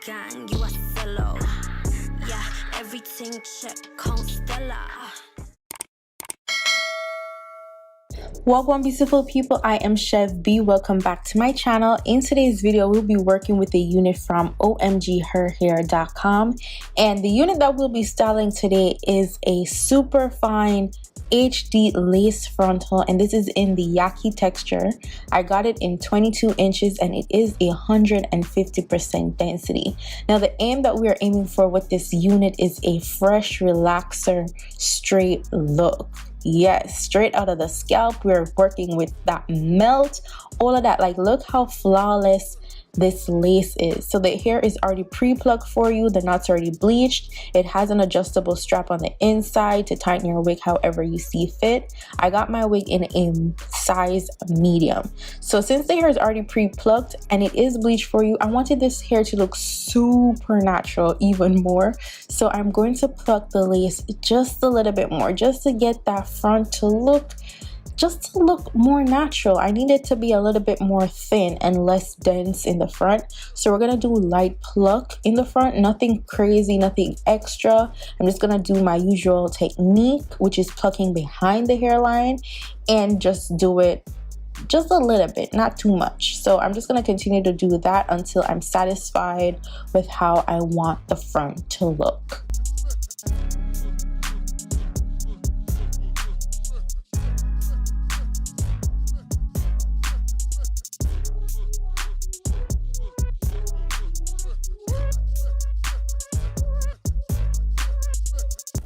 gang, you a fellow. Yeah, everything check, Constella. Welcome beautiful people, I am Chef B. Welcome back to my channel. In today's video we'll be working with a unit from OMGHerHair.com, and the unit that we'll be styling today is a super fine HD lace frontal, and this is in the Yaki texture. I got it in 22 inches and it is 150% density. Now the aim that we are aiming for with this unit is a fresh relaxer straight look. Yes, straight out of the scalp. We're working with that melt, all of that. Like, look how flawless this lace is. So the hair is already pre-plucked for you, the knots already bleached. It has an adjustable strap on the inside to tighten your wig however you see fit. I got my wig in a size medium. So since the hair is already pre-plucked and it is bleached for you, I wanted this hair to look super natural even more. So I'm going to pluck the lace just a little bit more, just to get that front to look more natural. I need it to be a little bit more thin and less dense in the front. So we're gonna do light pluck in the front, nothing crazy, nothing extra. I'm just gonna do my usual technique, which is plucking behind the hairline, and just do it just a little bit, not too much. So I'm just going to continue to do that until I'm satisfied with how I want the front to look.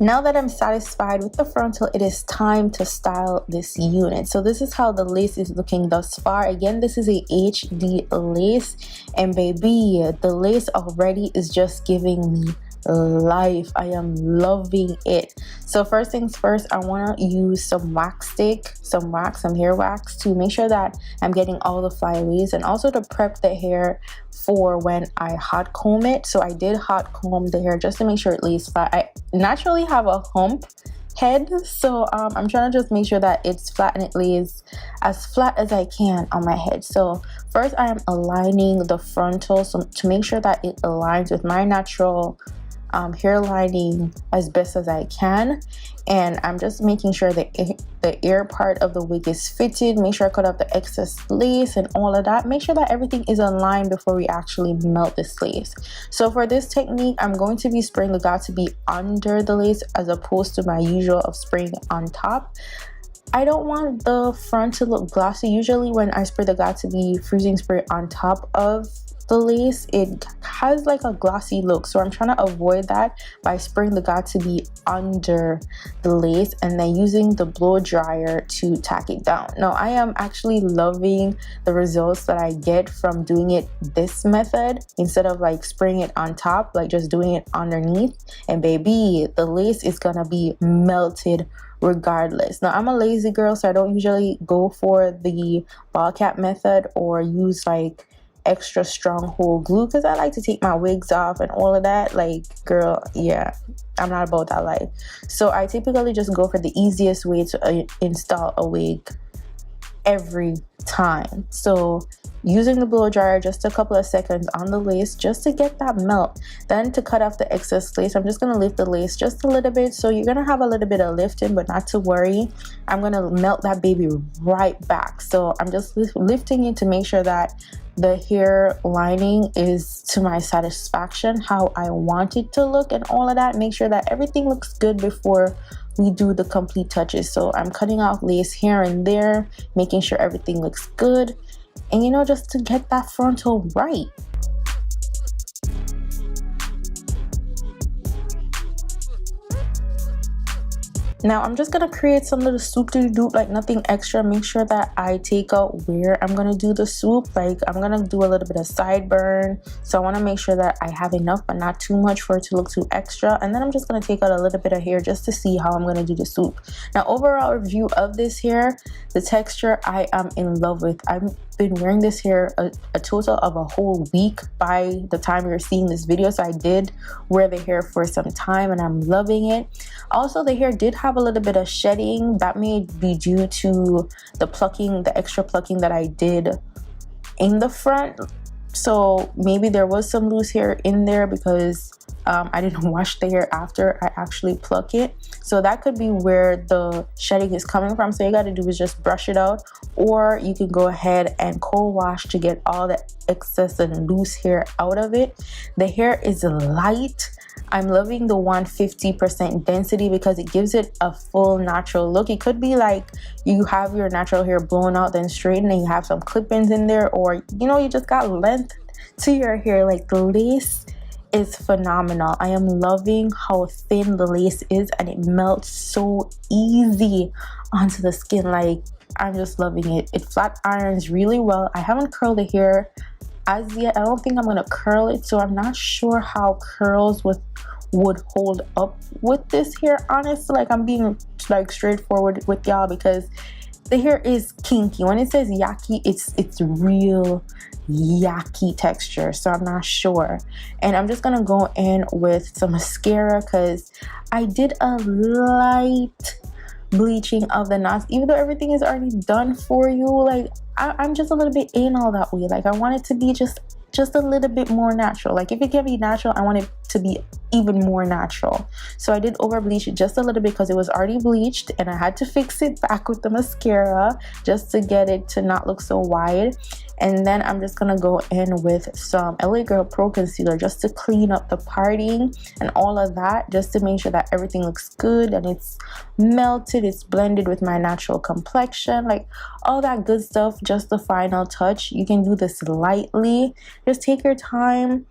Now that I'm satisfied with the frontal, it is time to style this unit. So this is how the lace is looking thus far. Again, this is a HD lace, and baby, the lace already is just giving me life. I am loving it. So first things first, I want to use some wax stick, some hair wax, to make sure that I'm getting all the flyaways, and also to prep the hair for when I hot comb it. So I did hot comb the hair just to make sure it lays flat. I naturally have a hump head, so I'm trying to just make sure that it's flat and it lays as flat as I can on my head. So first I am aligning the frontal, so to make sure that it aligns with my natural hair lining as best as I can. And I'm just making sure that the ear part of the wig is fitted. Make sure I cut out the excess lace and all of that. Make sure that everything is aligned before we actually melt this lace. So for this technique, I'm going to be spraying the got to be under the lace as opposed to my usual of spraying on top. I don't want the front to look glossy. Usually when I spray the got to be freezing spray on top of the lace, it has like a glossy look, so I'm trying to avoid that by spraying the got to be under the lace and then using the blow dryer to tack it down. Now I am actually loving the results that I get from doing it this method instead of like spraying it on top, like just doing it underneath, and baby, the lace is gonna be melted regardless. Now I'm a lazy girl, so I don't usually go for the ball cap method or use like extra strong hold glue because I like to take my wigs off and all of that. Like, girl, yeah, I'm not about that life. So I typically just go for the easiest way to install a wig every time. So using the blow dryer, just a couple of seconds on the lace just to get that melt. Then to cut off the excess lace, I'm just going to lift the lace just a little bit. So you're going to have a little bit of lifting, but not to worry. I'm going to melt that baby right back. So I'm just lifting it to make sure that the hair lining is to my satisfaction, how I want it to look and all of that. Make sure that everything looks good before we do the complete touches. So I'm cutting off lace here and there, making sure everything looks good, and you know, just to get that frontal right. Now I'm just gonna create some little swoop to do, like nothing extra. Make sure that I take out where I'm gonna do the swoop. Like I'm gonna do a little bit of sideburn, so I want to make sure that I have enough but not too much for it to look too extra. And then I'm just gonna take out a little bit of hair just to see how I'm gonna do the swoop. Now overall review of this hair, the texture I am in love with. I've been wearing this hair a total of a whole week by the time you're seeing this video, so I did wear the hair for some time and I'm loving it. Also, the hair did have a little bit of shedding. That may be due to the plucking, the extra plucking that I did in the front. so maybe there was some loose hair in there because I didn't wash the hair after I actually pluck it. So that could be where the shedding is coming from. So all you got to do is just brush it out, or you can go ahead and co-wash to get all the excess and loose hair out of it. The hair is light. I'm loving the 150% density because it gives it a full natural look. It could be like you have your natural hair blown out then straightened and you have some clip-ins in there, or you know, you just got length to your hair. Like, the lace is phenomenal. I am loving how thin the lace is, and it melts so easy onto the skin. Like, I'm just loving it. It flat irons really well. I haven't curled the hair as yet. I don't think I'm gonna curl it, so I'm not sure how curls would hold up with this hair, honestly. Like, I'm being like straightforward with y'all because the hair is kinky. When it says Yaki, it's real Yaki texture, so I'm not sure. And I'm just gonna go in with some mascara because I did a light bleaching of the knots, even though everything is already done for you. Like, I'm just a little bit anal that way. Like, I want it to be just a little bit more natural. Like, if it can be natural, I want it to be even more natural. So I did over bleach it just a little bit because it was already bleached, and I had to fix it back with the mascara just to get it to not look so wide. And then I'm just gonna go in with some LA Girl Pro Concealer just to clean up the parting and all of that, just to make sure that everything looks good and it's melted, it's blended with my natural complexion, like all that good stuff. Just the final touch. You can do this lightly, just take your time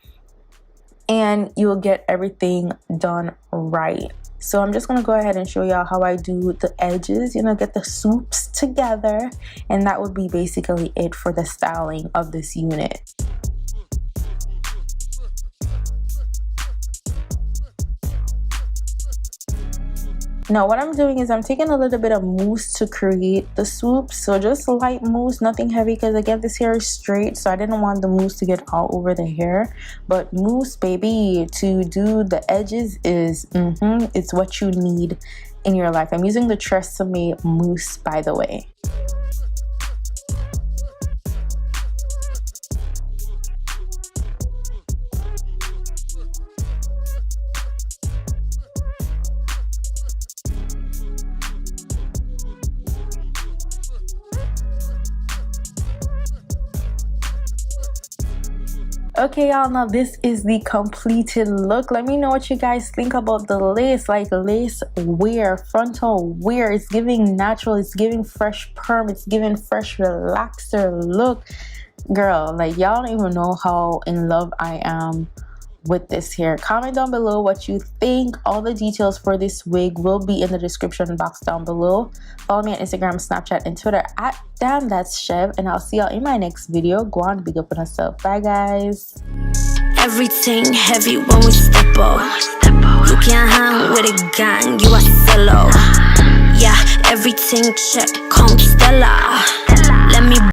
and you'll get everything done right. So I'm just gonna go ahead and show y'all how I do the edges, you know, get the swoops together, and that would be basically it for the styling of this unit. Now what I'm doing is I'm taking a little bit of mousse to create the swoops. So just light mousse, nothing heavy, because again this hair is straight, so I didn't want the mousse to get all over the hair. But mousse, baby, to do the edges is it's what you need in your life. I'm using the Tresemme mousse, by the way. Okay, y'all, now this is the completed look. Let me know what you guys think about the lace. Like, lace wear, frontal wear, it's giving natural, it's giving fresh perm, it's giving fresh relaxer look. Girl, like, y'all don't even know how in love I am with this hair. Comment down below what you think. All the details for this wig will be in the description box down below. Follow me on Instagram, Snapchat, and Twitter at Damn That's Chev, and I'll see y'all in my next video. Go on, big up on yourself. Bye, guys. Everything heavy when we step up. You can't hang with a gang, you a solo. Yeah, everything check, come Stella. Let me